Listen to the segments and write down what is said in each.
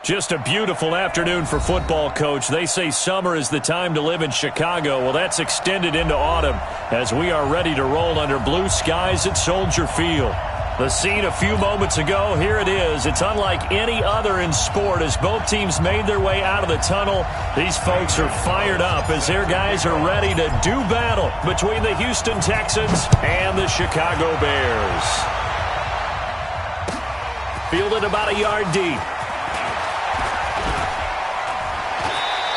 Just a beautiful afternoon for football, Coach. They say summer is the time to live in Chicago. Well, that's extended into autumn as we are ready to roll under blue skies at Soldier Field. The scene a few moments ago, here it is. It's unlike any other in sport as both teams made their way out of the tunnel. These folks are fired up as their guys are ready to do battle between the Houston Texans and the Chicago Bears. Fielded about a yard deep.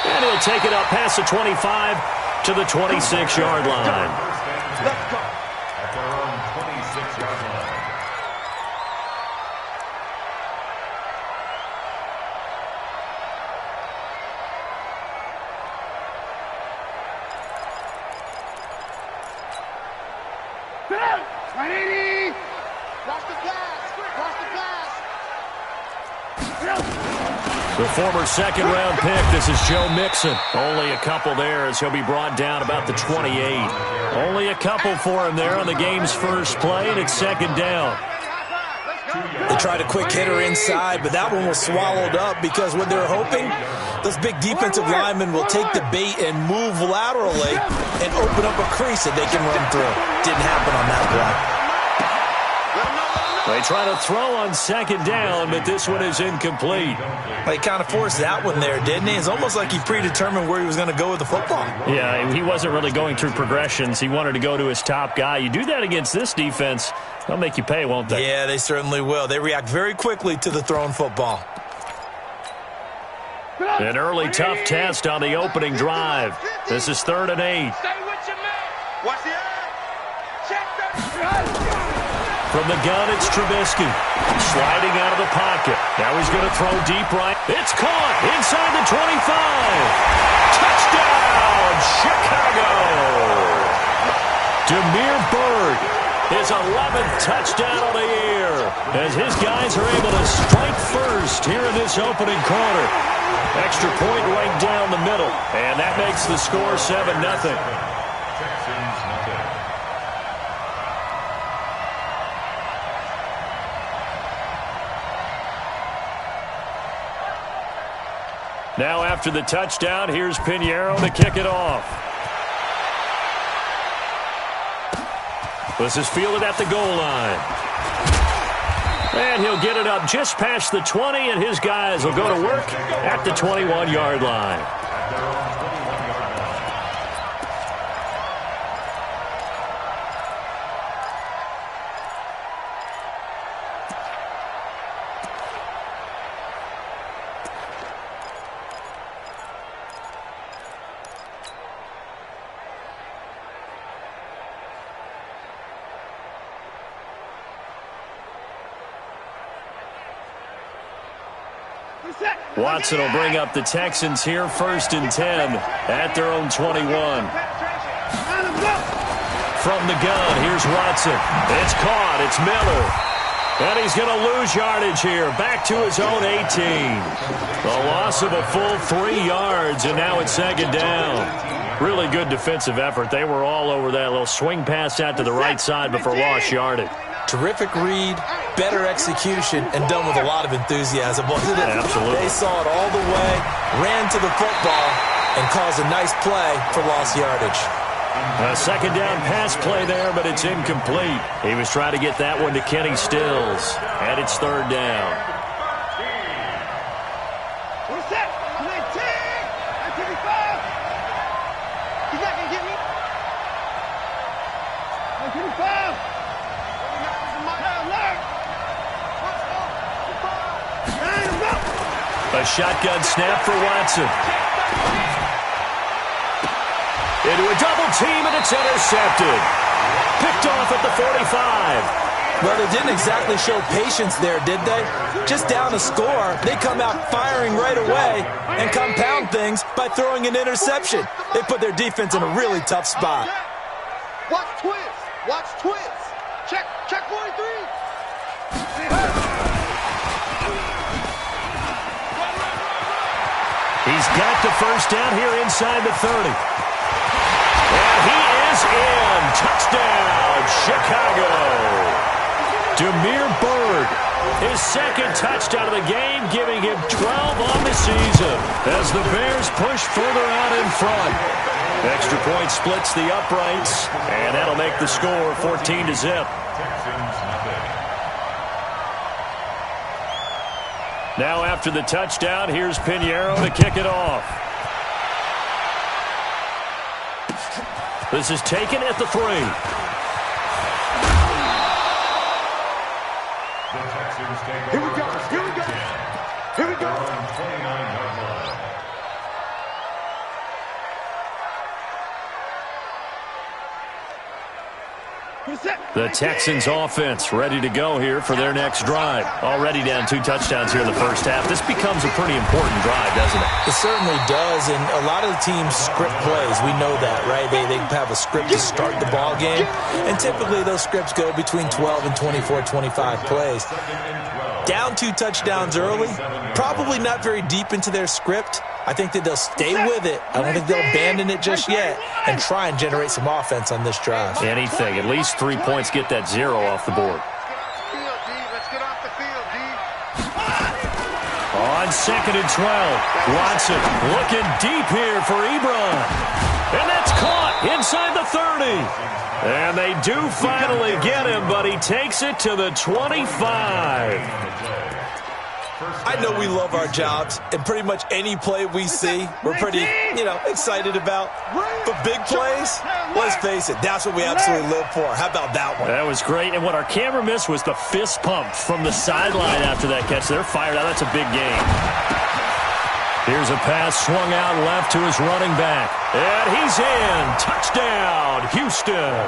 And he'll take it up past the 25 to the 26-yard line. Let's go. At their own 26-yard line. The former second-round pick, this is Joe Mixon. Only a couple there as he'll be brought down about the 28. Only a couple for him there on the game's first play, and it's second down. They tried a quick hitter inside, but that one was swallowed up because what they're hoping, those big defensive linemen will take the bait and move laterally and open up a crease that they can run through. Didn't happen on that play. They try to throw on second down, but this one is incomplete. He kind of forced that one there, didn't he? It's almost like he predetermined where he was going to go with the football. Yeah, he wasn't really going through progressions. He wanted to go to his top guy. You do that against this defense, they'll make you pay, won't they? Yeah, they certainly will. They react very quickly to the thrown football. An early tough test on the opening drive. This is 3rd and 8. Watch the eye. Check that. From the gun, it's Trubisky. Sliding out of the pocket. Now he's going to throw deep right. It's caught inside the 25. Touchdown, Chicago. Demir Bird, his 11th touchdown on the year as his guys are able to strike first here in this opening quarter. Extra point right down the middle, and that makes the score 7-0. Now after the touchdown, here's Pinheiro to kick it off. This is fielded at the goal line. And he'll get it up just past the 20, and his guys will go to work at the 21-yard line. Watson will bring up the Texans here 1st and 10 at their own 21. From the gun, here's Watson. It's caught. It's Miller. And he's going to lose yardage here. Back to his own 18. The loss of a full 3 yards, and now it's second down. Really good defensive effort. They were all over that little swing pass out to the right side before lost yardage. Terrific read, better execution, and done with a lot of enthusiasm, wasn't it? Absolutely. They saw it all the way, ran to the football, and caused a nice play for lost yardage. A second down pass play there, but it's incomplete. He was trying to get that one to Kenny Stills, and it's 3rd down. What's that? 19! 19! He's not going to get me. 19! A shotgun snap for Watson. Into a double team, and it's intercepted. Picked off at the 45. Well, they didn't exactly show patience there, did they? Just down a score, they come out firing right away and compound things by throwing an interception. They put their defense in a really tough spot. Watch twist. Watch twist. Check 43. He's got the first down here inside the 30. And he is in. Touchdown, Chicago. Demir Bird, his second touchdown of the game, giving him 12 on the season as the Bears push further out in front. Extra point splits the uprights, and that'll make the score 14-0. Now after the touchdown, here's Pinheiro to kick it off. This is taken at the 3. Here we go. Here we go. Here we go. The Texans offense ready to go here for their next drive. Already down 2 touchdowns here in the first half. This becomes a pretty important drive, doesn't it? It certainly does, and a lot of the teams script plays. We know that, right? They have a script to start the ball game, and typically those scripts go between 12 and 24, 25 plays. Down 2 touchdowns early, probably not very deep into their script. I think that they'll stay with it. I don't think they'll abandon it just yet and try and generate some offense on this drive. Anything. At least 3 points, get that 0 off the board. Let's get off the field, D. On 2nd and 12, Watson looking deep here for Ebron. And that's caught inside the 30. And they do finally get him, but he takes it to the 25. I know we love our jobs, and pretty much any play we see, we're pretty, excited about. But big plays, let's face it, that's what we absolutely live for. How about that one? That was great, and what our camera missed was the fist pump from the sideline after that catch. They're fired out. That's a big game. Here's a pass swung out left to his running back. And he's in. Touchdown, Houston.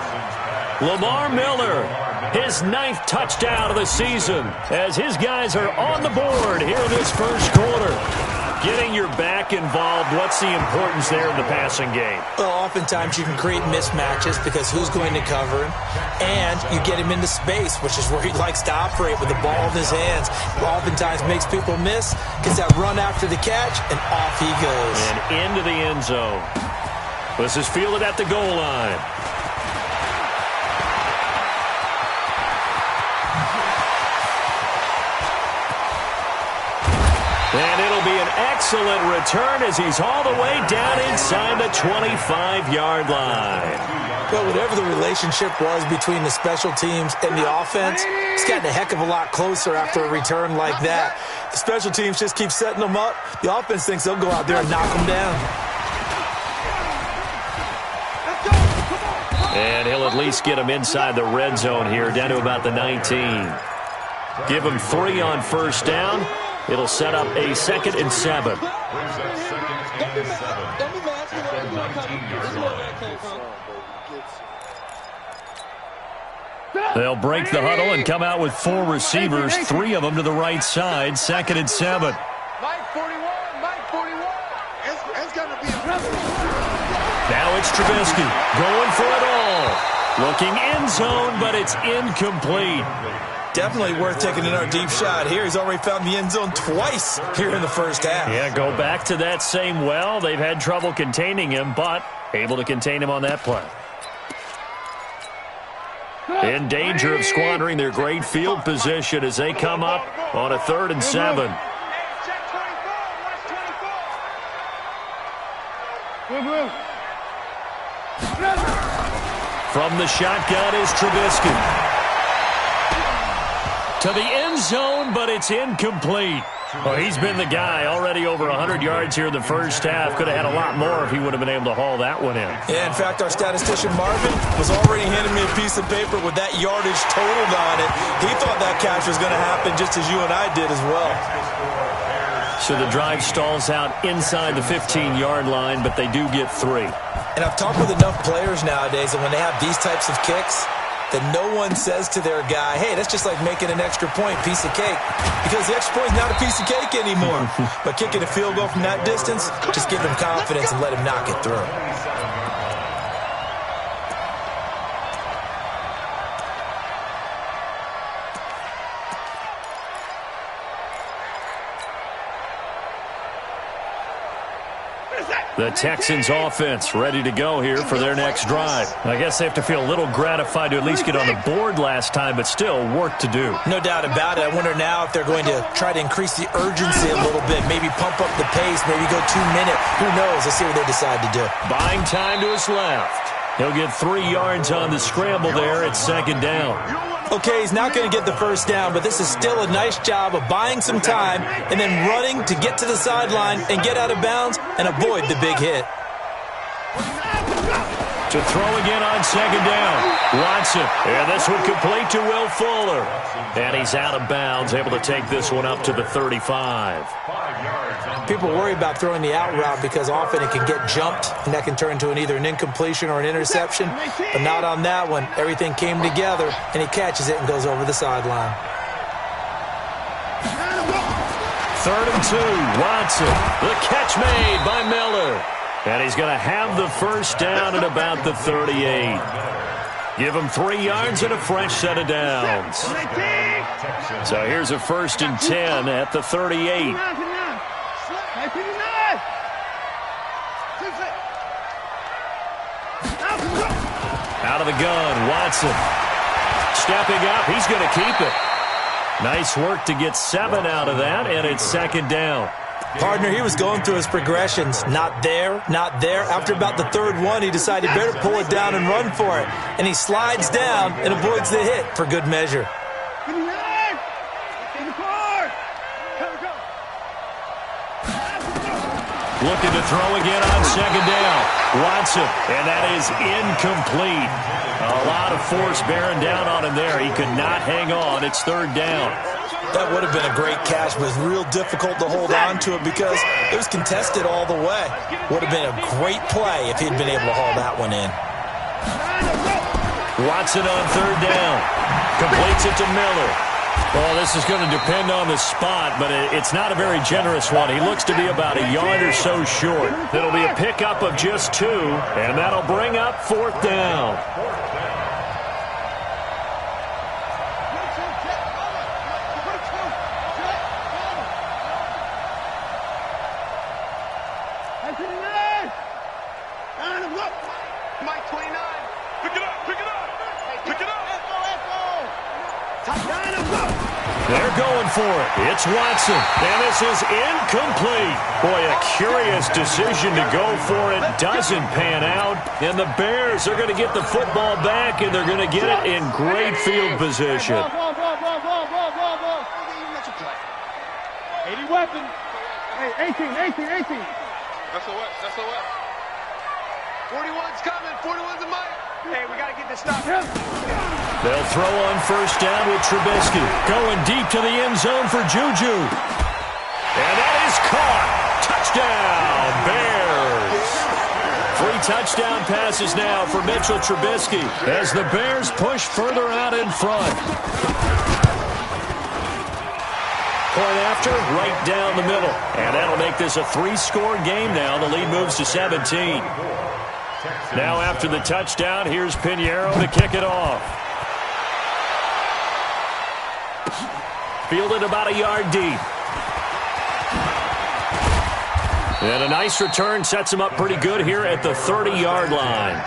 Lamar Miller, his 9th touchdown of the season, as his guys are on the board here in this first quarter. Getting your back involved, what's the importance there in the passing game? Well, oftentimes you can create mismatches because who's going to cover him, and you get him into space, which is where he likes to operate with the ball in his hands. Oftentimes makes people miss, gets that run after the catch, and off he goes. And into the end zone. This is fielded at the goal line. And it'll be an excellent return as he's all the way down inside the 25-yard line. Well, whatever the relationship was between the special teams and the offense, it's gotten a heck of a lot closer after a return like that. The special teams just keep setting them up. The offense thinks they'll go out there and knock them down. And he'll at least get him inside the red zone here, down to about the 19. Give him 3 on first down. It'll set up a 2nd and 7. They'll break the huddle and come out with 4 receivers, 3 of them to the right side, 2nd and 7. Mike 41, Mike 41. It's going to be a Now it's Trubisky going for it all. Looking end zone, but it's incomplete. Definitely worth taking another deep shot here. He's already found the end zone twice here in the first half. Yeah, go back to that same well. They've had trouble containing him, but able to contain him on that play. In danger of squandering their great field position as they come up on a 3rd and 7. From the shotgun is Trubisky. To the end zone, but it's incomplete. Well, he's been the guy already over 100 yards here in the first half. Could have had a lot more if he would have been able to haul that one in. Yeah, in fact, our statistician Marvin was already handing me a piece of paper with that yardage totaled on it. He thought that catch was going to happen just as you and I did as well. So the drive stalls out inside the 15-yard line, but they do get 3. And I've talked with enough players nowadays that when they have these types of kicks, that no one says to their guy, hey, that's just like making an extra point, piece of cake. Because the extra point is not a piece of cake anymore. But kicking a field goal from that distance, just give him confidence and let him knock it through. What is that? The Texans offense ready to go here for their next drive. I guess they have to feel a little gratified to at least get on the board last time, but still work to do. No doubt about it. I wonder now if they're going to try to increase the urgency a little bit, maybe pump up the pace, maybe go 2 minute. Who knows? Let's see what they decide to do. Buying time to his left. He'll get 3 yards on the scramble there at second down. Okay, he's not going to get the first down, but this is still a nice job of buying some time and then running to get to the sideline and get out of bounds and avoid the big hit. To throw again on second down. Watson. And this one complete to Will Fuller. And he's out of bounds, able to take this one up to the 35. People worry about throwing the out route because often it can get jumped, and that can turn into either an incompletion or an interception. But not on that one. Everything came together, and he catches it and goes over the sideline. 3rd and 2. Watson. The catch made by Miller. And he's going to have the first down at about the 38. Give him 3 yards and a fresh set of downs. So here's a 1st and 10 at the 38. Out of the gun, Watson. Stepping up, he's going to keep it. Nice work to get 7 out of that, and it's 2nd down. Partner, he was going through his progressions. Not there, not there. After about the 3rd one, he decided he better pull it down and run for it. And he slides down and avoids the hit for good measure. Looking to throw again on 2nd down. Watson, and that is incomplete. A lot of force bearing down on him there. He could not hang on. It's 3rd down. That would have been a great catch, but it's real difficult to hold on to it because it was contested all the way. Would have been a great play if he'd been able to haul that one in. Watson on 3rd down. Completes it to Miller. Well, this is going to depend on the spot, but it's not a very generous one. He looks to be about a yard or so short. It'll be a pickup of just 2, and that'll bring up 4th down. They're going for it. It's Watson, and this is incomplete. Boy, a curious decision to go for it. Doesn't pan out, and the Bears are going to get the football back, and they're going to get it in great field position. 80 weapon. Hey, 18. That's a what? 41's coming. 41's a mic. Hey, we got to get this stuff. They'll throw on 1st down with Trubisky. Going deep to the end zone for Juju. And that is caught. Touchdown, Bears. 3 touchdown passes now for Mitchell Trubisky as the Bears push further out in front. Point after, right down the middle. And that'll make this a 3-score game now. The lead moves to 17. Now after the touchdown, here's Pinheiro to kick it off. Fielded about a yard deep. And a nice return sets him up pretty good here at the 30-yard line.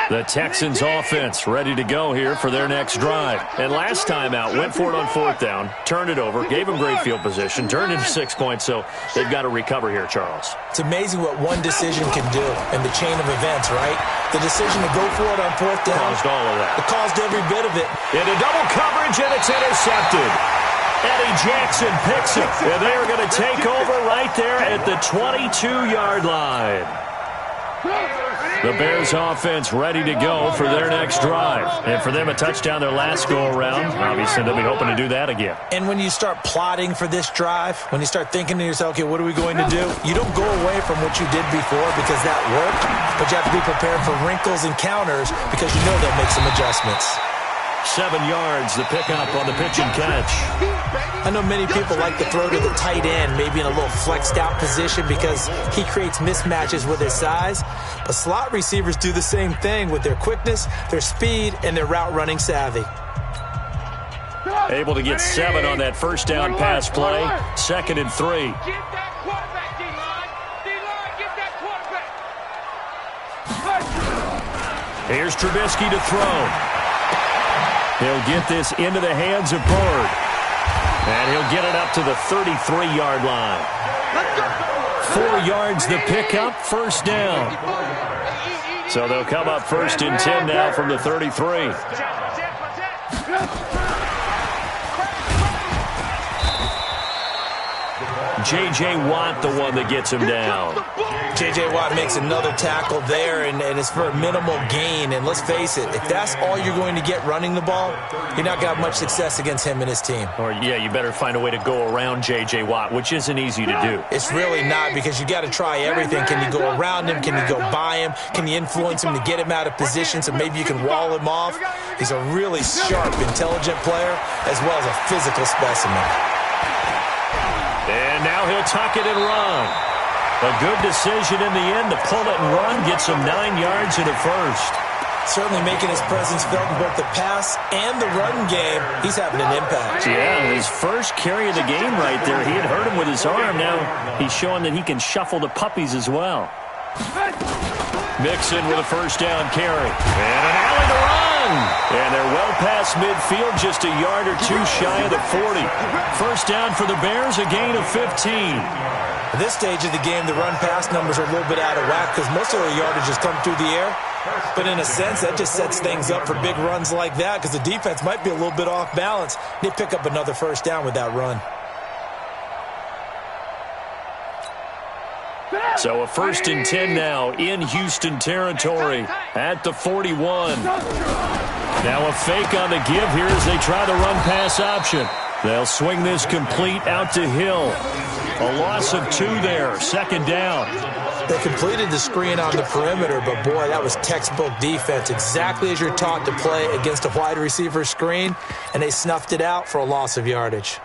The Texans offense ready to go here for their next drive. And last time out, went for it on 4th down, turned it over, gave them great field position, turned into 6 points, so they've got to recover here, Charles. It's amazing what one decision can do in the chain of events, right? The decision to go for it on 4th down. Caused all of that. It caused every bit of it. Into double coverage, and it's intercepted. Eddie Jackson picks it, and they are going to take over right there at the 22-yard line. The Bears offense ready to go for their next drive. And for them, a touchdown their last go-around. Obviously, they'll be hoping to do that again. And when you start plotting for this drive, when you start thinking to yourself, okay, what are we going to do? You don't go away from what you did before because that worked, but you have to be prepared for wrinkles and counters because you know they'll make some adjustments. 7 yards, the pickup on the pitch and catch. I know many people like to throw to the tight end, maybe in a little flexed out position because he creates mismatches with his size. But slot receivers do the same thing with their quickness, their speed, and their route running savvy. Able to get 7 on that first down pass play. 2nd and 3. Get that quarterback, D-line. D-line, get that quarterback. Here's Trubisky to throw. He'll get this into the hands of Bird. And he'll get it up to the 33-yard line. 4 yards the pickup, first down. So they'll come up 1st and 10 now from the 33. J.J. Watt, the one that gets him down. J.J. Watt makes another tackle there, and it's for a minimal gain. And let's face it, if that's all you're going to get running the ball, you're not going to have much success against him and his team. Or, yeah, you better find a way to go around J.J. Watt, which isn't easy to do. It's really not, because you got to try everything. Can you go around him? Can you go by him? Can you influence him to get him out of position so maybe you can wall him off? He's a really sharp, intelligent player, as well as a physical specimen. And now he'll tuck it and run. A good decision in the end to pull it and run. Gets him 9 yards in the first. Certainly making his presence felt in both the pass and the run game. He's having an impact. Yeah, his first carry of the game right there. He had hurt him with his arm. Now he's showing that he can shuffle the puppies as well. Mixon with a first down carry. And an alley to run. And they're well past midfield, just a yard or 2 shy of the 40. First down for the Bears, a gain of 15. At this stage of the game, the run-pass numbers are a little bit out of whack because most of the yardage has come through the air. But in a sense, that just sets things up for big runs like that because the defense might be a little bit off balance. They pick up another first down with that run. So a 1st and 10 now in Houston territory at the 41. Now a fake on the give here as they try the run-pass option. They'll swing this complete out to Hill. A loss of 2 there, 2nd down. They completed the screen on the perimeter, but boy, that was textbook defense. Exactly as you're taught to play against a wide receiver screen, and they snuffed it out for a loss of yardage.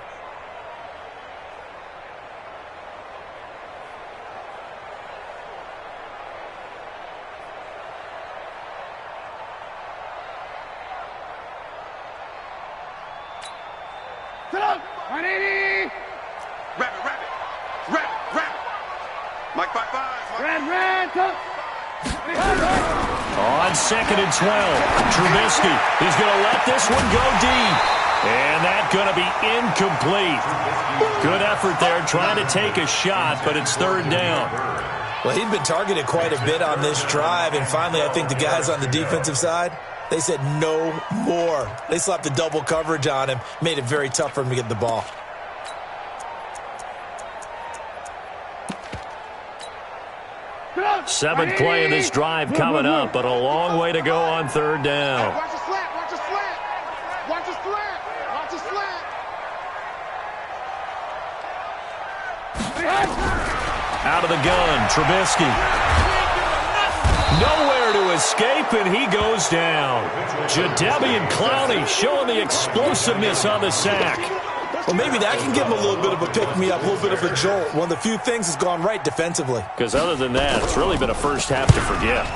On 2nd and 12, Trubisky, he's going to let this one go deep. And that's going to be incomplete. Good effort there trying to take a shot, but it's 3rd down. Well, he'd been targeted quite a bit on this drive, and finally I think the guys on the defensive side, they said no more. They slapped the double coverage on him, made it very tough for him to get the ball. Seventh play of this drive coming up, but a long way to go on 3rd down. Watch the slant, watch the slant. Watch the slant, watch the slant. Out of the gun, Trubisky. Nowhere to escape, and he goes down. Jadeveon Clowney showing the explosiveness on the sack. Well, maybe that can give him a little bit of a pick-me-up, a little bit of a jolt. One of the few things has gone right defensively. Because other than that, it's really been a first half to forget.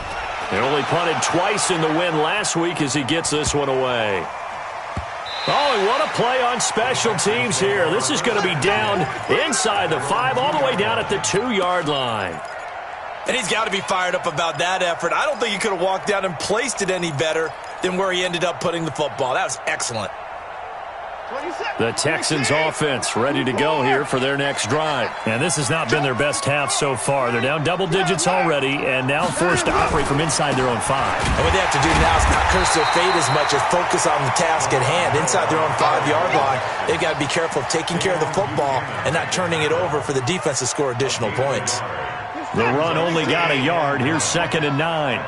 They only punted twice in the win last week as he gets this one away. Oh, and what a play on special teams here. This is going to be down inside the 5, all the way down at the 2-yard line. And he's got to be fired up about that effort. I don't think he could have walked down and placed it any better than where he ended up putting the football. That was excellent. The Texans offense ready to go here for their next drive. And this has not been their best half so far. They're down double digits already and now forced to operate from inside their own 5. And what they have to do now is not curse their fate as much as focus on the task at hand. Inside their own 5-yard line, they've got to be careful of taking care of the football and not turning it over for the defense to score additional points. The run only got a yard. Here's 2nd and 9.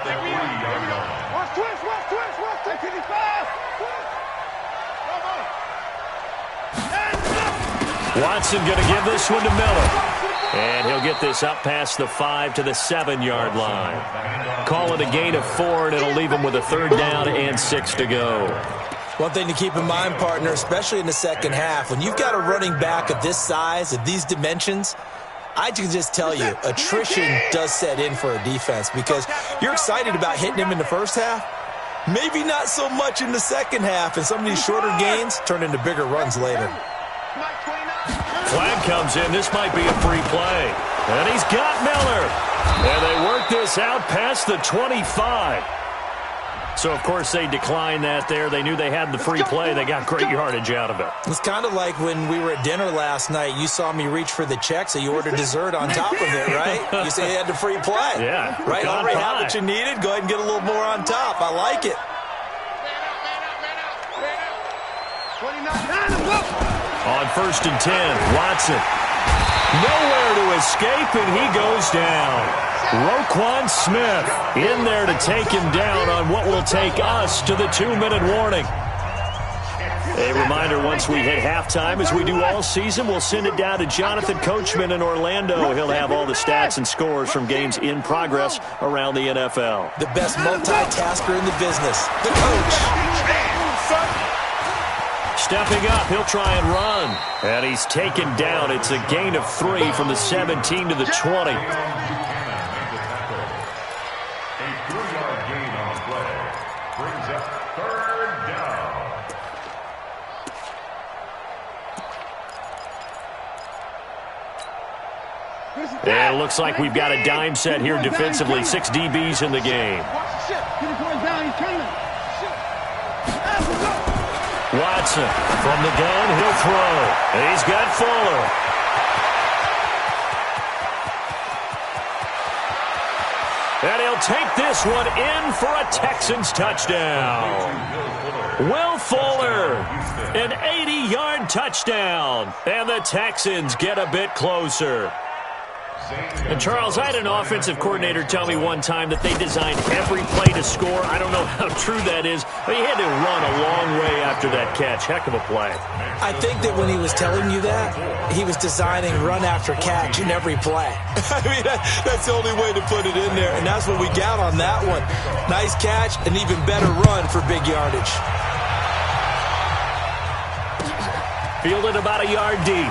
Watson going to give this one to Miller. And he'll get this up past the 5 to the 7-yard line. Call it a gain of 4, and it'll leave him with a 3rd down and 6 to go. One thing to keep in mind, partner, especially in the second half, when you've got a running back of this size, of these dimensions, I can just tell you, attrition does set in for a defense because you're excited about hitting him in the first half. Maybe not so much in the second half, and some of these shorter gains turn into bigger runs later. Flag comes in. This might be a free play. And he's got Miller. And they work this out past the 25. So, of course, they declined that there. They knew they had the free play. They got great yardage out of it. It's kind of like when we were at dinner last night. You saw me reach for the check, so you ordered dessert on top of it, right? You say you had the free play. Yeah. Right? Already have what you needed. Go ahead and get a little more on top. I like it. On 1st and 10, Watson. Nowhere to escape, and he goes down. Roquan Smith in there to take him down on what will take us to the 2-minute warning. A reminder, once we hit halftime, as we do all season, we'll send it down to Jonathan Coachman in Orlando. He'll have all the stats and scores from games in progress around the NFL. The best multitasker in the business, the coach. Stepping up, he'll try and run. And he's taken down. It's a gain of 3 from the 17 to the 20. And it looks like we've got a dime set here defensively. 6 DBs in the game. Watson from the gun, he'll throw. And he's got Fuller. And he'll take this one in for a Texans touchdown. Will Fuller, an 80-yard touchdown. And the Texans get a bit closer. And, Charles, I had an offensive coordinator tell me one time that they designed every play to score. I don't know how true that is, but he had to run a long way after that catch. Heck of a play. I think that when he was telling you that, he was designing run after catch in every play. I mean, that's the only way to put it in there, and that's what we got on that one. Nice catch, an even better run for big yardage. Fielded about a yard deep.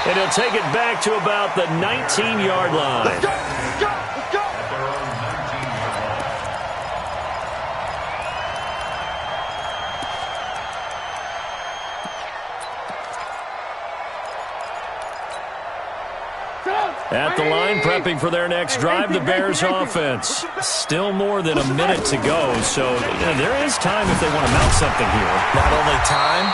And he'll take it back to about the 19-yard line. Let's go! Let's go! Let's go! At the line, prepping for their next drive, the Bears offense. Still more than a minute to go, so there is time if they want to mount something here. Not only time,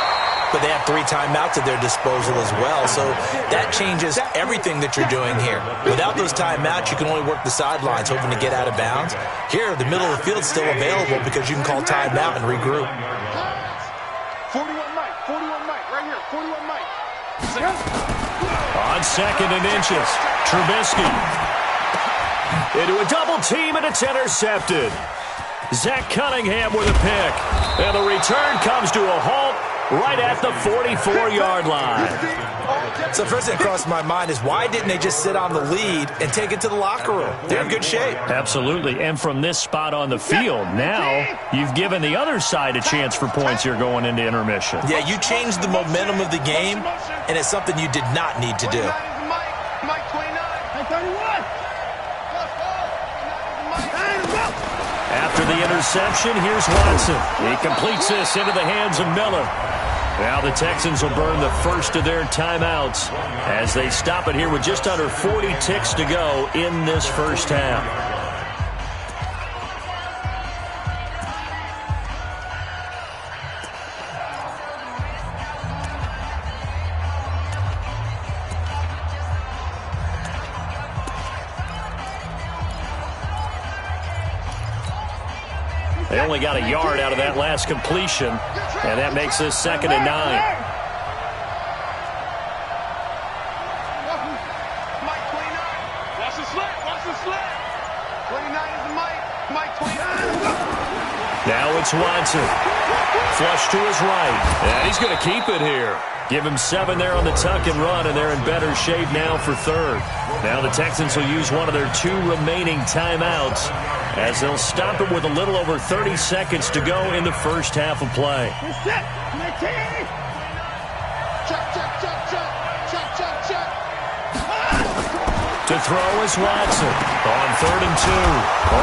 but they have 3 timeouts at their disposal as well. So that changes everything that you're doing here. Without those timeouts, you can only work the sidelines, hoping to get out of bounds. Here, the middle of the field is still available because you can call timeout and regroup. 41 Mike, 41 Mike, right here, 41 Mike. On 2nd and inches, Trubisky. Into a double team, and it's intercepted. Zach Cunningham with a pick. And the return comes to a halt right at the 44-yard line. So first thing that crossed my mind is why didn't they just sit on the lead and take it to the locker room? They're in good shape. Absolutely. And from this spot on the field, now you've given the other side a chance for points here going into intermission. Yeah, you changed the momentum of the game, and it's something you did not need to do. Mike 29. 31. After the interception, here's Watson. He completes this into the hands of Miller. Now the Texans will burn the first of their timeouts as they stop it here with just under 40 ticks to go in this first half. They only got a yard out of that last completion, and that makes this 2nd and 9. Mike 29. Watch the slant. Watch the slant. 29 is the Mike. Mike 29. Now it's Watson. Flush to his right. And he's going to keep it here. Give him 7 there on the tuck and run, and they're in better shape now for 3rd. Now the Texans will use one of their 2 remaining timeouts as they'll stop it with a little over 30 seconds to go in the first half of play. Check, check, check, check, check, check, check. To throw is Watson. On 3rd and 2.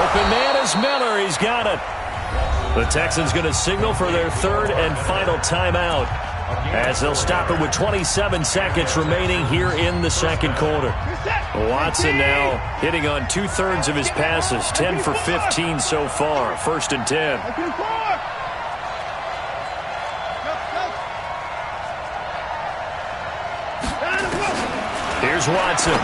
Open man is Miller. He's got it. The Texans going to signal for their 3rd and final timeout, as they'll stop it with 27 seconds remaining here in the 2nd quarter. Watson now hitting on 2/3 of his passes, 10 for 15 so far. 1st and 10. Here's Watson.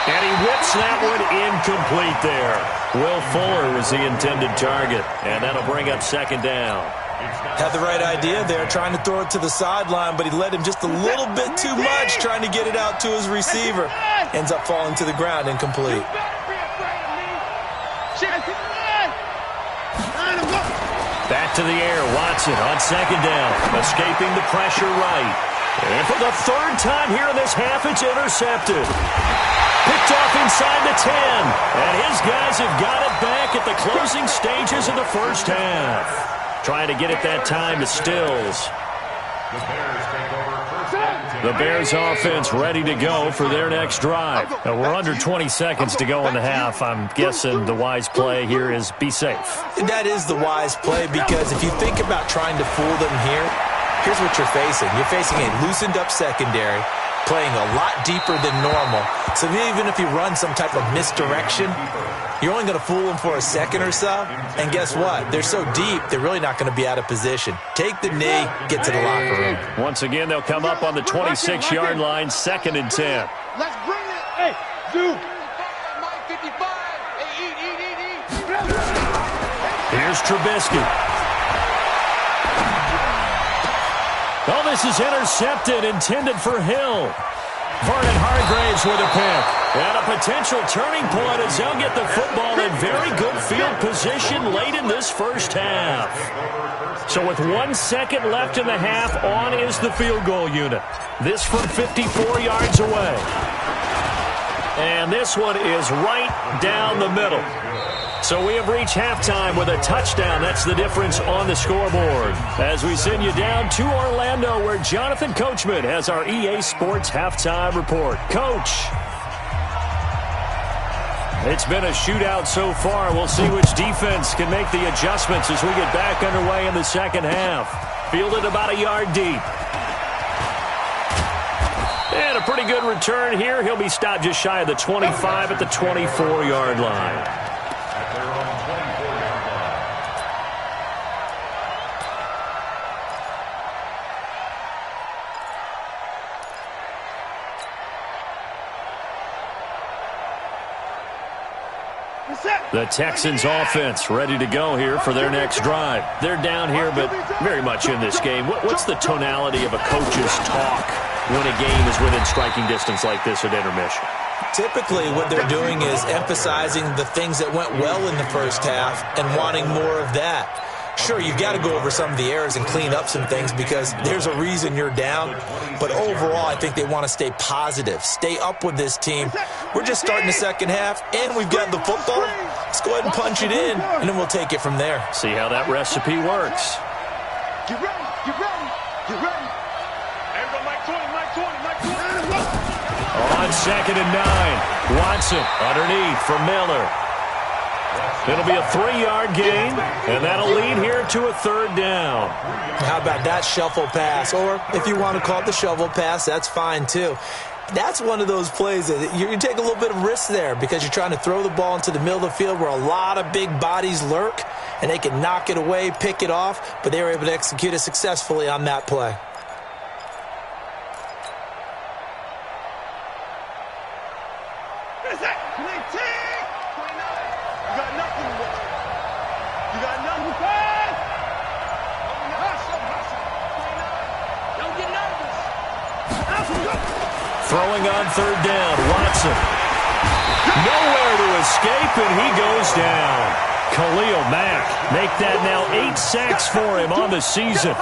And he whips that one incomplete there. Will Fuller was the intended target, and that'll bring up 2nd down. Had the right idea there, trying to throw it to the sideline, but he led him just a little bit too much, trying to get it out to his receiver. Ends up falling to the ground, incomplete. Back to the air, Watson on 2nd down, escaping the pressure right. And for the 3rd time here in this half, it's intercepted. Picked off inside the 10, and his guys have got it back at the closing stages of the 1st half. Trying to get it that time to Stills. The Bears offense ready to go for their next drive. Now we're under 20 seconds to go in the half. I'm guessing the wise play here is be safe. That is the wise play, because if you think about trying to fool them here, here's what you're facing. You're facing a loosened up secondary, playing a lot deeper than normal. So even if you run some type of misdirection, you're only going to fool them for a second or so. And guess what? They're so deep, they're really not going to be out of position. Take the knee, get to the locker room. Once again, they'll come up on the 26-yard line, 2nd and 10. Let's bring it. Hey, dude. Here's Trubisky. Oh, this is intercepted, intended for Hill. Vernon Hargreaves with a pick. And a potential turning point as they'll get the football in very good field position late in this 1st half. So with 1 second left in the half, on is the field goal unit. This from 54 yards away. And this one is right down the middle. So we have reached halftime with a touchdown. That's the difference on the scoreboard. As we send you down to Orlando, where Jonathan Coachman has our EA Sports halftime report. Coach. It's been a shootout so far. We'll see which defense can make the adjustments as we get back underway in the 2nd half. Fielded about a yard deep. And a pretty good return here. He'll be stopped just shy of the 25 at the 24-yard line. The Texans offense ready to go here for their next drive. They're down here, but very much in this game. What's the tonality of a coach's talk when a game is within striking distance like this at intermission? Typically, what they're doing is emphasizing the things that went well in the 1st half and wanting more of that. Sure, you've got to go over some of the errors and clean up some things because there's a reason you're down. But overall, I think they want to stay positive, stay up with this team. We're just starting the 2nd half, and we've got the football. Let's go ahead and punch it in, and then we'll take it from there. See how that recipe works. Get ready, get ready, get ready. Everybody, Mike 20, Mike 20, Mike 20. On 2nd and 9, Watson underneath for Miller. It'll be a 3-yard gain, and that'll lead here to a 3rd down. How about that shuffle pass? Or if you want to call it the shovel pass, that's fine too. That's one of those plays that you take a little bit of risk there because you're trying to throw the ball into the middle of the field where a lot of big bodies lurk, and they can knock it away, pick it off, but they were able to execute it successfully on that play. Throwing on 3rd down, Watson. Nowhere to escape, and he goes down. Khalil Mack, make that now 8 sacks for him on the season.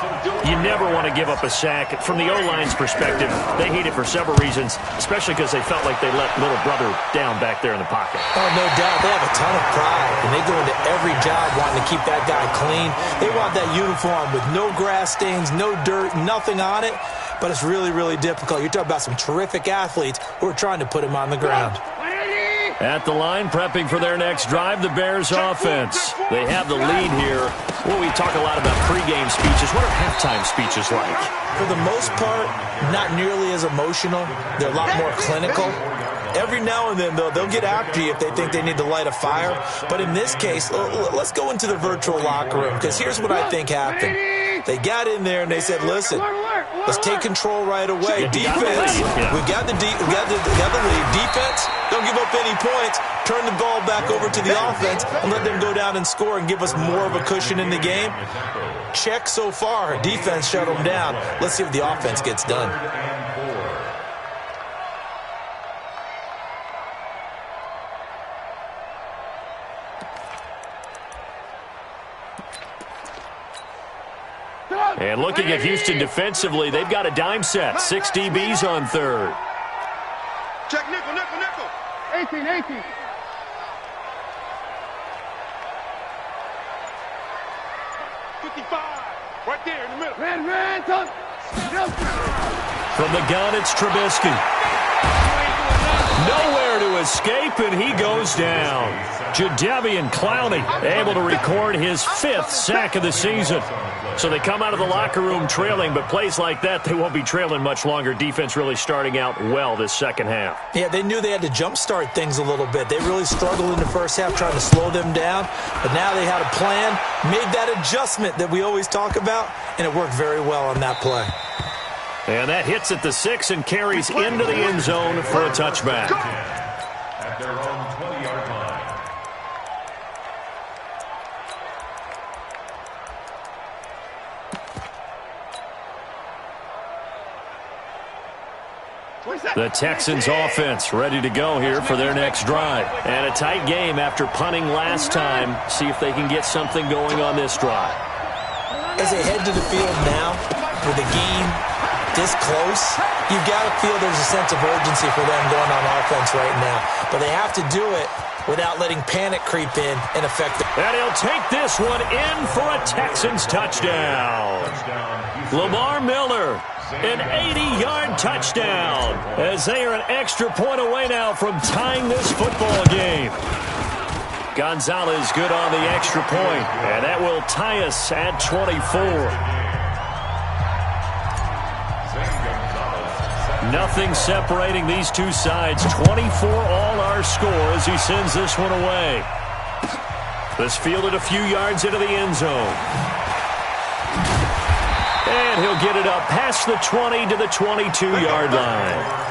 You never want to give up a sack. From the O-line's perspective, they hate it for several reasons, especially because they felt like they let little brother down back there in the pocket. Oh, no doubt. They have a ton of pride, and they go into every job wanting to keep that guy clean. They want that uniform with no grass stains, no dirt, nothing on it. but it's really, really difficult. You're talking about some terrific athletes who are trying to put him on the ground. At the line, prepping for their next drive, the Bears offense. They have the lead here. Well, we talk a lot about pregame speeches. What are halftime speeches like? For the most part, not nearly as emotional. They're a lot more clinical. Every now and then, they'll get after you if they think they need to light a fire. But in this case, let's go into the virtual locker room, because here's what I think happened. They got in there and they said, listen, let's take control right away. Defense, we got the lead. Defense, don't give up any points. Turn the ball back over to the offense and let them go down and score and give us more of a cushion in the game. Check so far. Defense shut them down. Let's see if the offense gets done. And looking at Houston defensively, they've got a dime set. 6 DBs on third. Check nickel, nickel, nickel. 18. 55. Right there in the middle. Red, touch. From the gun, it's Trubisky. Nowhere to escape, and he goes down. Jadeveon Clowney able to record his 5th sack of the season. So they come out of the locker room trailing, but plays like that, they won't be trailing much longer. Defense really starting out well this second half. Yeah, they knew they had to jumpstart things a little bit. They really struggled in the first half trying to slow them down, but now they had a plan, made that adjustment that we always talk about, and it worked very well on that play. And that hits at the 6 and carries into the end zone for a touchback. At their own 20-yard line. The Texans offense ready to go here for their next drive. And a tight game after punting last time. See if they can get something going on this drive. As they head to the field now, with the game this close, you've got to feel there's a sense of urgency for them going on offense right now. But they have to do it without letting panic creep in and affect them. And he'll take this one in for a Texans touchdown. Lamar Miller, an 80-yard touchdown, as they are an extra point away now from tying this football game. Gonzalez good on the extra point, and that will tie us at 24. Nothing separating these two sides. 24 all our score as he sends this one away. This fielded a few yards into the end zone. And he'll get it up past the 20 to the 22-yard line.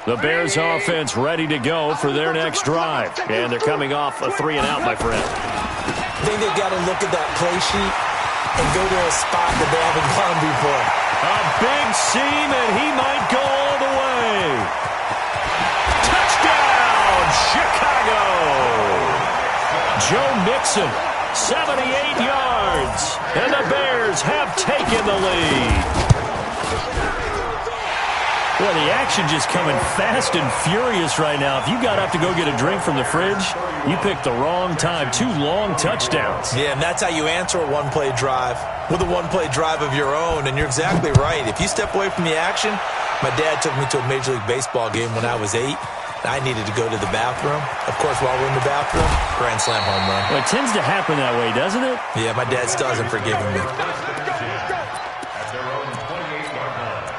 The Bears offense ready to go for their next drive. And they're coming off a 3-and-out, my friend. I think they've got to look at that play sheet and go to a spot that they haven't gone before. A big seam, and he might go all the way. Touchdown, Chicago! Joe Mixon, 78 yards. And the Bears have taken the lead. Well, the action just coming fast and furious right now. If you got up to go get a drink from the fridge, you picked the wrong time. 2 long touchdowns. Yeah, and that's how you answer a one-play drive with a one-play drive of your own. And you're exactly right. If you step away from the action, my dad took me to a Major League Baseball game when I was 8. I needed to go to the bathroom. Of course, while we're in the bathroom, grand slam home run. Well, it tends to happen that way, doesn't it? Yeah, my dad still hasn't forgiven me. At their own 28-yard line.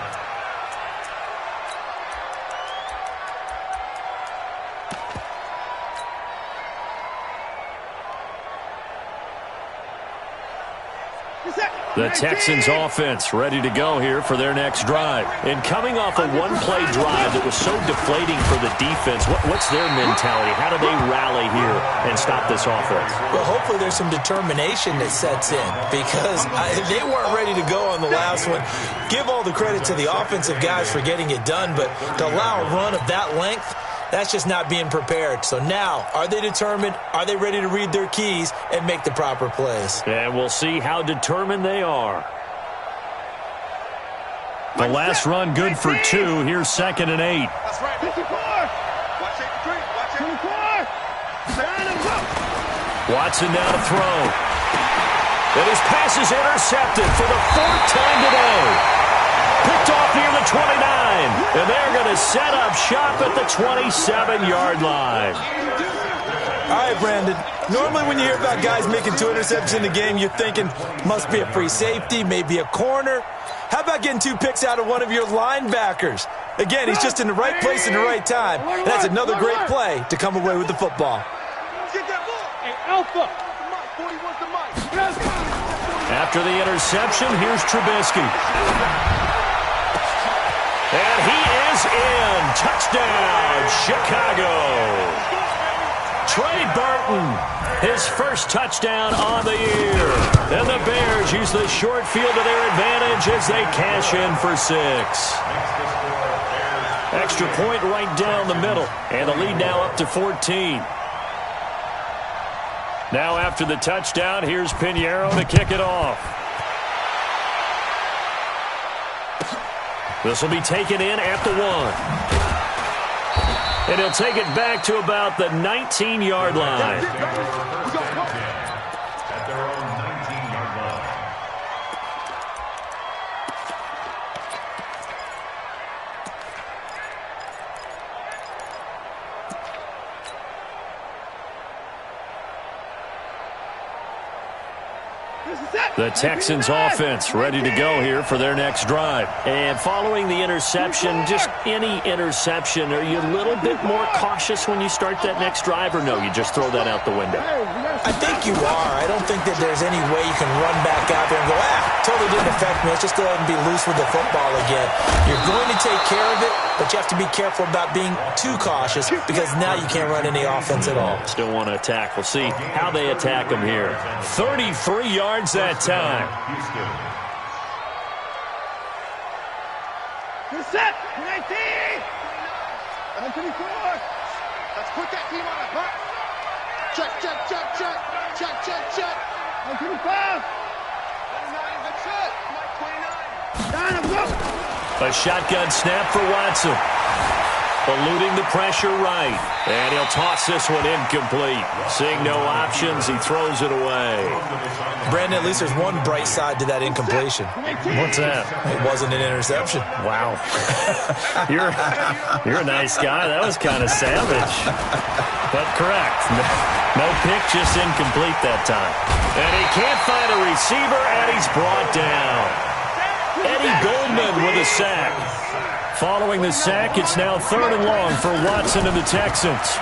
The Texans offense ready to go here for their next drive. And coming off a one-play drive that was so deflating for the defense, what's their mentality? How do they rally here and stop this offense? Well, hopefully there's some determination that sets in, because they weren't ready to go on the last one. Give all the credit to the offensive guys for getting it done, but to allow a run of that length, that's just not being prepared. So now, are they determined? Are they ready to read their keys and make the proper plays? And we'll see how determined they are. The last run good for 2. Here's 2nd and 8. That's right. 54. Watch it, 3. Watch it. 24. Down and go. Watson now to throw. And his pass is intercepted for the 4th time today. Picked off near the 29. And they're going to set up shop at the 27-yard line. All right, Brandon. Normally when you hear about guys making 2 interceptions in the game, you're thinking must be a free safety, maybe a corner. How about getting 2 picks out of one of your linebackers? Again, he's just in the right place at the right time. And that's another great play to come away with the football. Get that ball. Hey, Alpha. 41's the mic. After the interception, here's Trubisky. And he is in. Touchdown, Chicago. Trey Burton, his first touchdown on the year. And the Bears use the short field to their advantage as they cash in for 6. Extra point right down the middle. And the lead now up to 14. Now after the touchdown, here's Pinheiro to kick it off. This will be taken in at the 1. And he'll take it back to about the 19-yard line. At their own 19-yard line. The Texans offense ready to go here for their next drive. And following the interception, just any interception, are you a little bit more cautious when you start that next drive, or no, you just throw that out the window? I think you are. I don't think that there's any way you can run back out there and go, totally didn't affect me. Let's just go ahead and be loose with the football again. You're going to take care of it, but you have to be careful about being too cautious because now you can't run any offense at all. Still want to attack. We'll see how they attack them here. 33 yards that time. You're set. 19. 24. Let's put that team on a hut. Check, check, check, check. Check, check, check. 25. 29, that's it. 29. Down and go. A shotgun snap for Watson. Eluding the pressure right. And he'll toss this one incomplete. Seeing no options, he throws it away. Brandon, at least there's one bright side to that incompletion. What's that? It wasn't an interception. Wow. You're a nice guy. That was kind of savage. But correct. No pick, just incomplete that time. And he can't find a receiver, and he's brought down. Eddie Goldman with a sack. Following the sack, it's now 3rd and long for Watson and the Texans.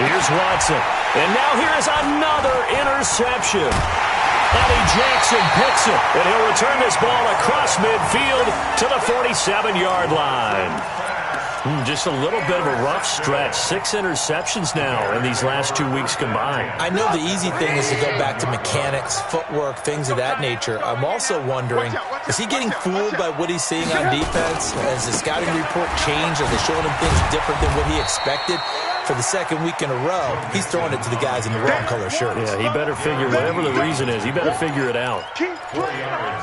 Here's Watson. And now here's another interception. Eddie Jackson picks it, and he'll return this ball across midfield to the 47-yard line. Just a little bit of a rough stretch. 6 interceptions now in these last 2 weeks combined. I know the easy thing is to go back to mechanics, footwork, things of that nature. I'm also wondering, is he getting fooled by what he's seeing on defense? Has the scouting report changed? Are they showing him things different than what he expected? For the 2nd week in a row, he's throwing it to the guys in the wrong color shirts. Yeah, he better figure, whatever the reason is, he better figure it out.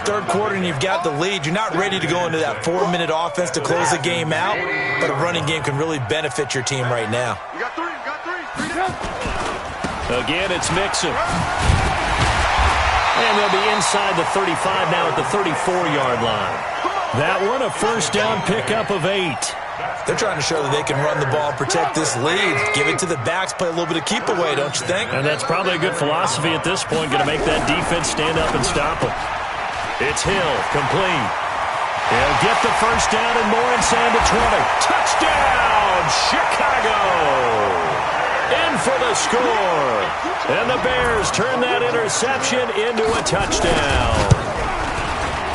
3rd quarter and you've got the lead. You're not ready to go into that 4-minute offense to close the game out, but a running game can really benefit your team right now. You got 3, you got 3. 3 down. Again, it's Mixon. And they'll be inside the 35 now at the 34-yard line. That one, a first down pickup of 8. They're trying to show that they can run the ball and protect this lead. Give it to the backs, play a little bit of keep away, don't you think? And that's probably a good philosophy at this point, going to make that defense stand up and stop them. It's Hill, complete. He'll get the first down and more inside the 20. Touchdown, Chicago! In for the score. And the Bears turn that interception into a touchdown.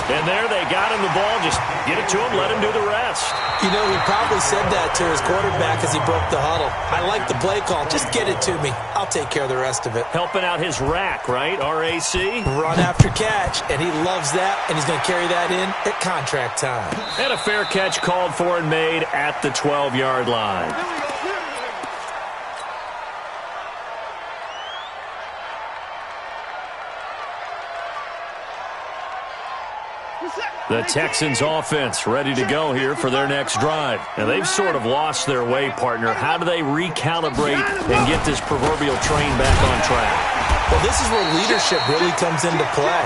And there they got him the ball. Just get it to him, let him do the rest. You know, he probably said that to his quarterback as he broke the huddle. I like the play call. Just get it to me. I'll take care of the rest of it. Helping out his rack, right? R-A-C? Run after catch, and he loves that, and he's going to carry that in at contract time. And a fair catch called for and made at the 12-yard line. The Texans offense ready to go here for their next drive. Now, they've sort of lost their way, partner. How do they recalibrate and get this proverbial train back on track? Well, this is where leadership really comes into play.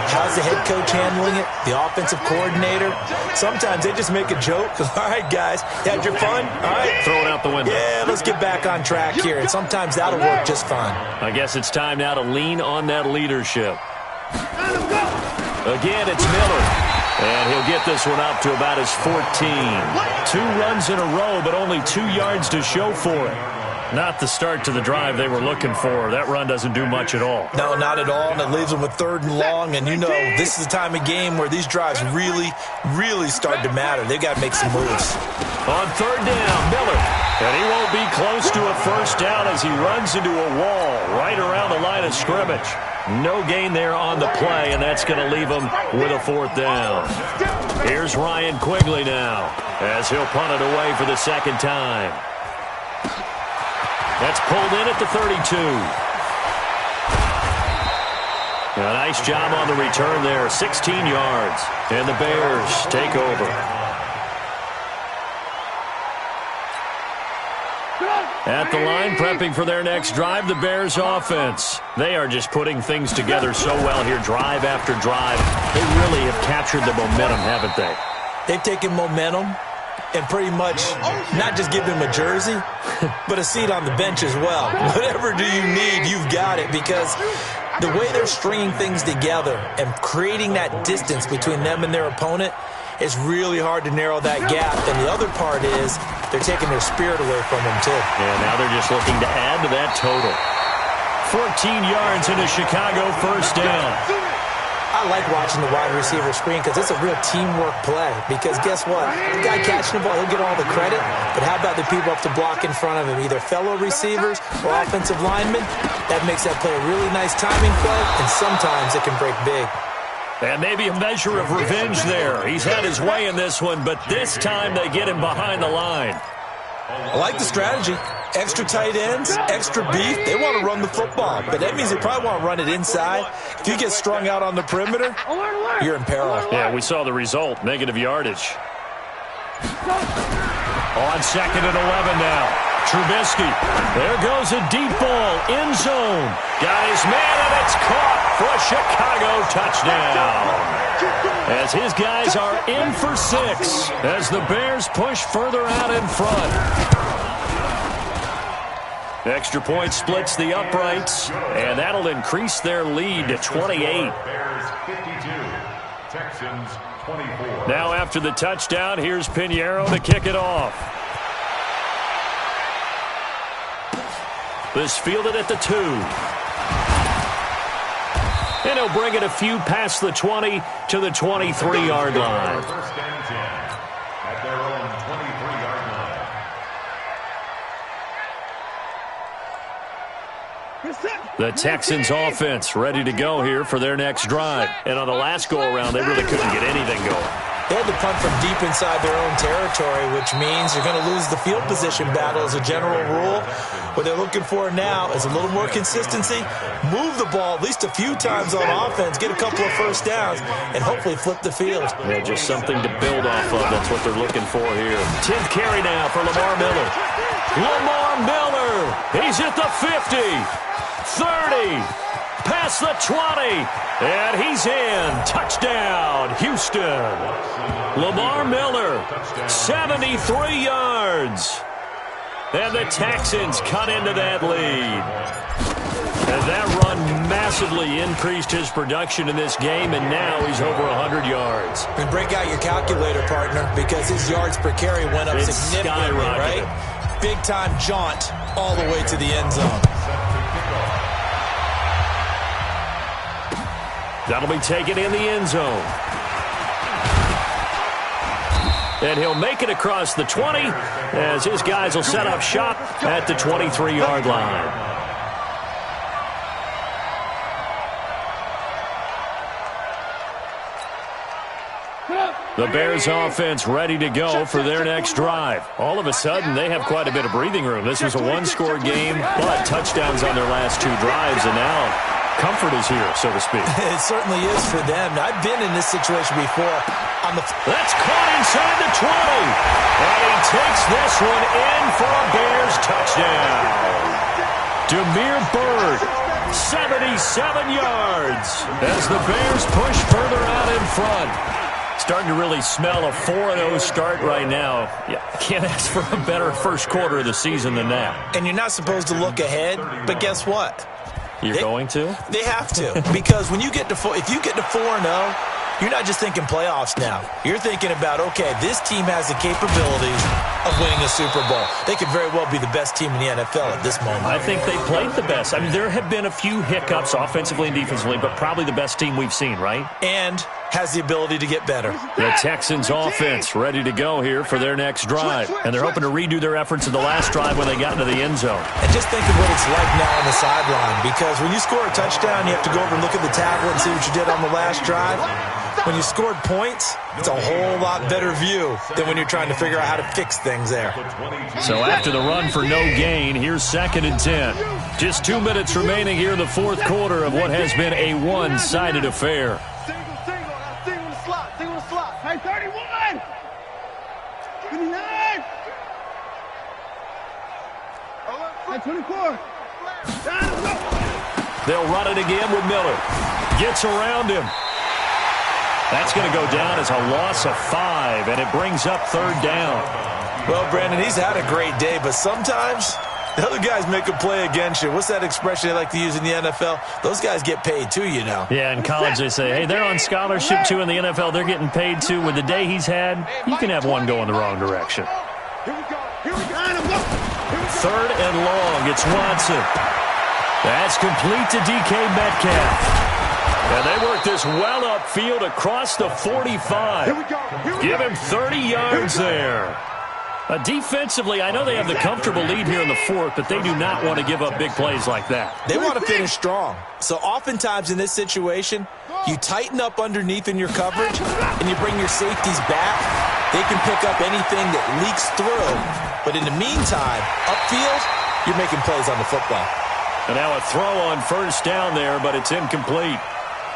How's the head coach handling it? The offensive coordinator? Sometimes they just make a joke. All right, guys, had your fun? All right. Throw it out the window. Yeah, let's get back on track here. And sometimes that'll work just fine. I guess it's time now to lean on that leadership. Again, it's Miller. And he'll get this one up to about his 14. 2 runs in a row, but only 2 yards to show for it. Not the start to the drive they were looking for. That run doesn't do much at all. No, not at all, and it leaves them with 3rd and long. And, you know, this is the time of game where these drives really, really start to matter. They've got to make some moves. On 3rd down, Miller. And he won't be close to a first down as he runs into a wall right around the line of scrimmage. No gain there on the play, and that's going to leave him with a 4th down. Here's Ryan Quigley now as he'll punt it away for the 2nd time. That's pulled in at the 32. A nice job on the return there, 16 yards. And the Bears take over. At the line, prepping for their next drive, the Bears offense. They are just putting things together so well here, drive after drive. They really have captured the momentum, haven't they? They've taken momentum and pretty much not just give them a jersey, but a seat on the bench as well. Whatever do you need, you've got it, because the way they're stringing things together and creating that distance between them and their opponent, it's really hard to narrow that gap. And the other part is they're taking their spirit away from them, too. And now they're just looking to add to that total. 14 yards into Chicago, first down. I like watching the wide receiver screen because it's a real teamwork play. Because guess what? The guy catching the ball, he'll get all the credit. But how about the people up to block in front of him, either fellow receivers or offensive linemen? That makes that play a really nice timing play, and sometimes it can break big. And maybe a measure of revenge there. He's had his way in this one, but this time they get him behind the line. I like the strategy. Extra tight ends, extra beef. They want to run the football, but that means they probably want to run it inside. If you get strung out on the perimeter, you're in peril. Yeah, we saw the result, negative yardage. On 2nd and 11 now. Trubisky. There goes a deep ball. End zone. Got his man, and it's caught for a Chicago touchdown. As his guys are in for 6. As the Bears push further out in front. Extra point splits the uprights, and that'll increase their lead to 28. Bears 52, Texans 24. Now after the touchdown, here's Pinheiro to kick it off. This fielded at the 2. And he'll bring it a few past the 20 to the 23-yard line. First and 10 at their own 23-yard line. The Texans offense ready to go here for their next drive. And on the last go-around, they really couldn't get anything going. They had to punt from deep inside their own territory, which means you're going to lose the field position battle as a general rule. What they're looking for now is a little more consistency, move the ball at least a few times on offense, get a couple of first downs, and hopefully flip the field. Yeah, just something to build off of. That's what they're looking for here. 10th carry now for Lamar Miller. Lamar Miller, he's at the 50, 30, past the 20, and he's in. Touchdown, Houston. Lamar Miller, 73 yards. And the Texans cut into that lead. And that run massively increased his production in this game, and now he's over 100 yards. And break out your calculator, partner, because his yards per carry went up significantly, right? Big-time jaunt all the way to the end zone. That'll be taken in the end zone. And he'll make it across the 20 as his guys will set up shop at the 23-yard line. The Bears offense ready to go for their next drive. All of a sudden, they have quite a bit of breathing room. This was a one-score game, but touchdowns on their last 2 drives, and now Comfort is here, so to speak. It certainly is for them. I've been in this situation before. That's caught inside the 20. And he takes this one in for a Bears touchdown. Demir Bird, 77 yards as the Bears push further out in front. Starting to really smell a 4-0 start right now. Yeah, can't ask for a better first quarter of the season than that. And you're not supposed to look ahead, but guess what? You're going to? They have to, because when you get to if you get to 4-0, you're not just thinking playoffs now. You're thinking about, okay, this team has the capabilities of winning a Super Bowl. They could very well be the best team in the NFL at this moment. I think they played the best. I mean, there have been a few hiccups offensively and defensively, but probably the best team we've seen, right? And has the ability to get better. The Texans offense ready to go here for their next drive. And they're hoping to redo their efforts in the last drive when they got into the end zone. And just think of what it's like now on the sideline, because when you score a touchdown, you have to go over and look at the tablet and see what you did on the last drive. When you scored points, it's a whole lot better view than when you're trying to figure out how to fix things there. So after the run for no gain, here's 2nd and 10. Just 2 minutes remaining here in the fourth quarter of what has been a one-sided affair. Single in the slot. Hey, 31! 29! Hey, 24! They'll run it again with Miller. Gets around him. That's going to go down as a loss of 5, and it brings up 3rd down. Well, Brandon, he's had a great day, but sometimes the other guys make a play against you. What's that expression they like to use in the NFL? Those guys get paid too, you know. Yeah, in college they say, hey, they're on scholarship too. In the NFL, they're getting paid too. With the day he's had, you can have one go in the wrong direction. Here we go. 3rd and long. It's Watson. That's complete to DK Metcalf. And they work this well upfield across the 45. Give him 30 yards there. Defensively, I know they have the comfortable lead here in the fourth, but they do not want to give up big plays like that. They want to finish strong. So oftentimes in this situation, you tighten up underneath in your coverage, and you bring your safeties back. They can pick up anything that leaks through. But in the meantime, upfield, you're making plays on the football. And now a throw on 1st down there, but it's incomplete.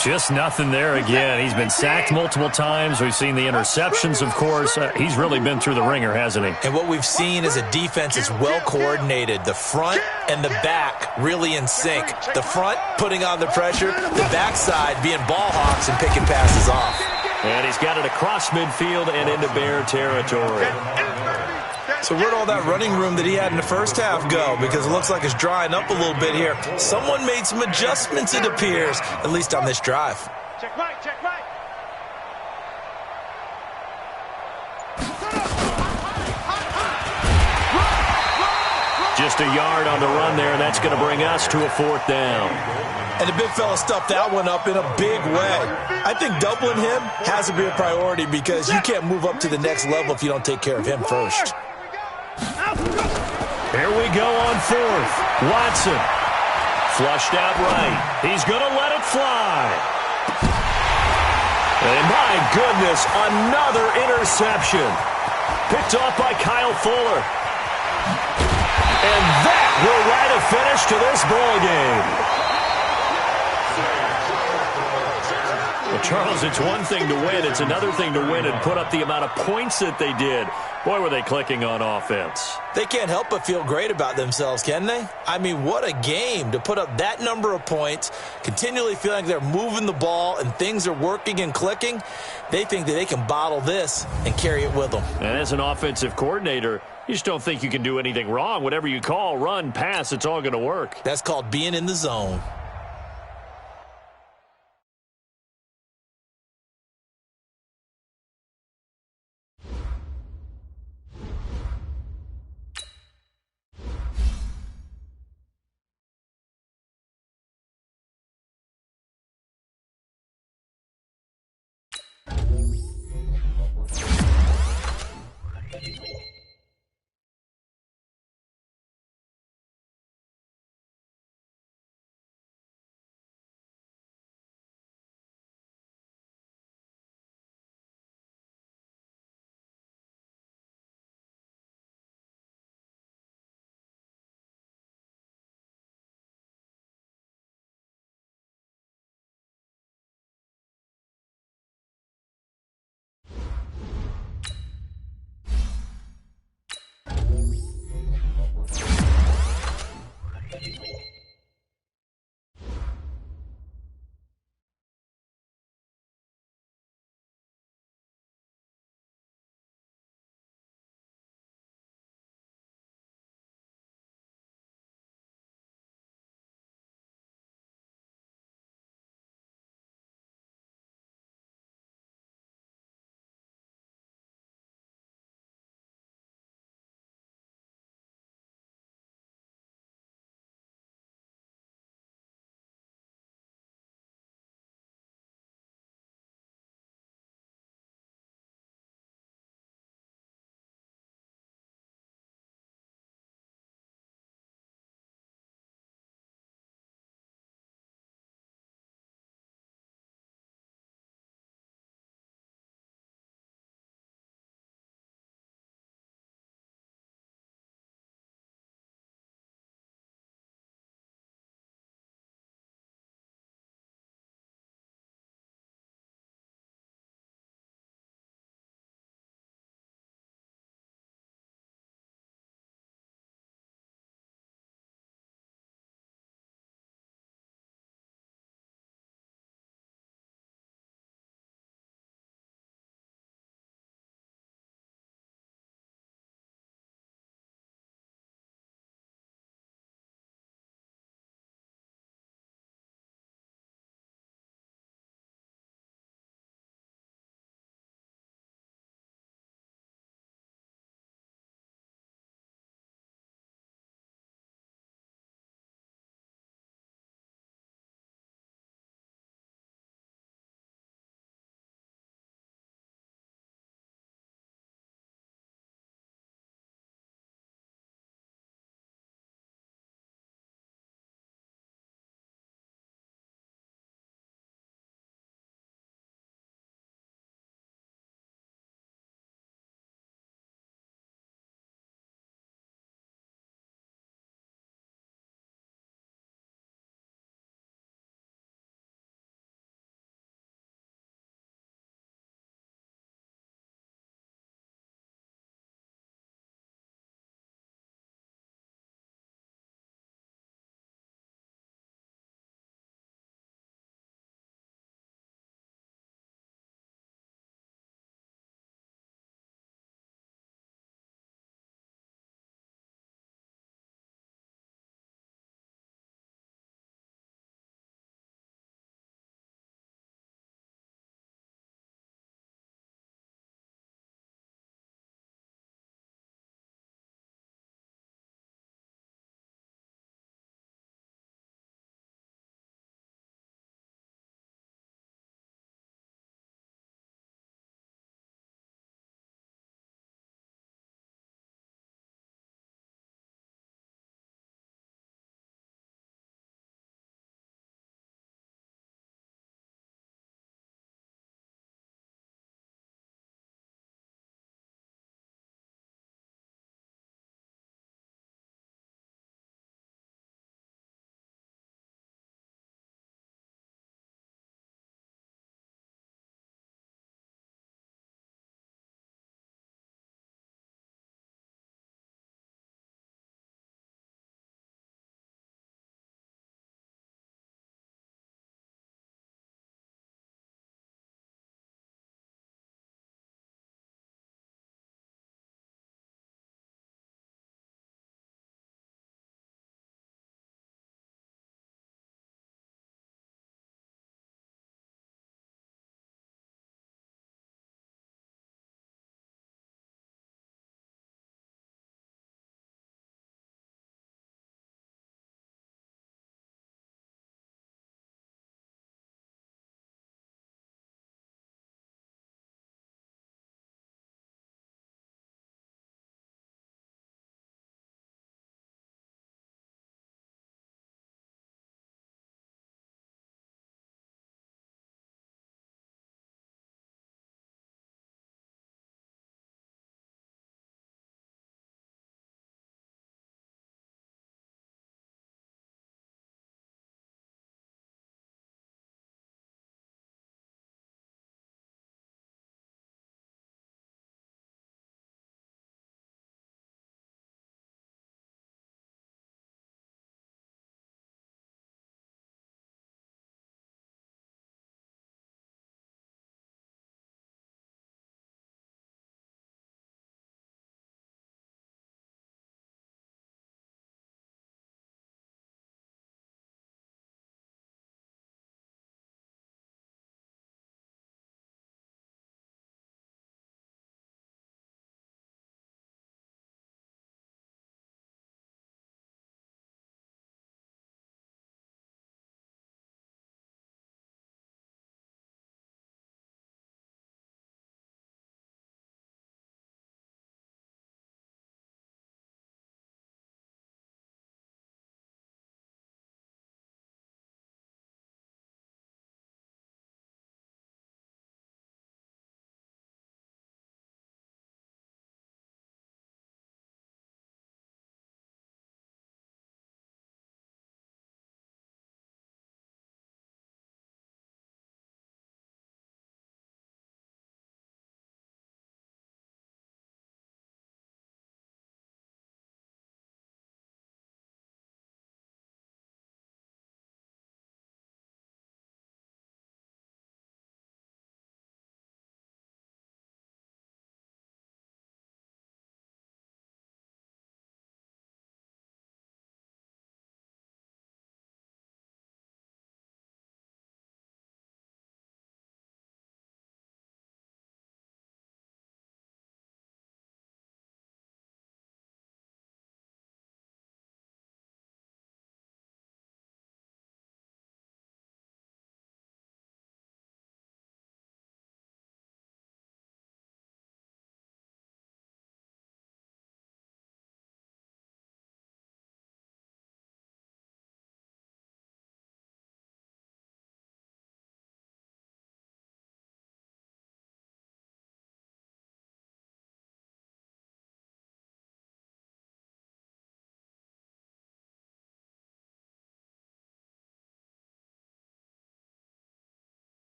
Just nothing there again. He's been sacked multiple times. We've seen the interceptions, of course. He's really been through the ringer, hasn't he? And what we've seen is a defense that's well coordinated. The front and the back really in sync. The front putting on the pressure, the backside being ball hawks and picking passes off. And he's got it across midfield and into Bear territory. So where'd all that running room that he had in the first half go? Because it looks like it's drying up a little bit here. Someone made some adjustments, it appears, at least on this drive. Check right. Just a yard on the run there, and that's going to bring us to a 4th down. And the big fella stuffed that one up in a big way. I think doubling him has to be a priority because you can't move up to the next level if you don't take care of him first. Here we go on 4th. Watson. Flushed out right. He's going to let it fly. And my goodness, another interception. Picked off by Kyle Fuller. And that will write a finish to this ball game. Well, Charles, it's one thing to win. It's another thing to win and put up the amount of points that they did. Boy, were they clicking on offense. They can't help but feel great about themselves, can they? I mean, what a game to put up that number of points, continually feeling like they're moving the ball and things are working and clicking. They think that they can bottle this and carry it with them. And as an offensive coordinator, you just don't think you can do anything wrong. Whatever you call, run, pass, it's all going to work. That's called being in the zone.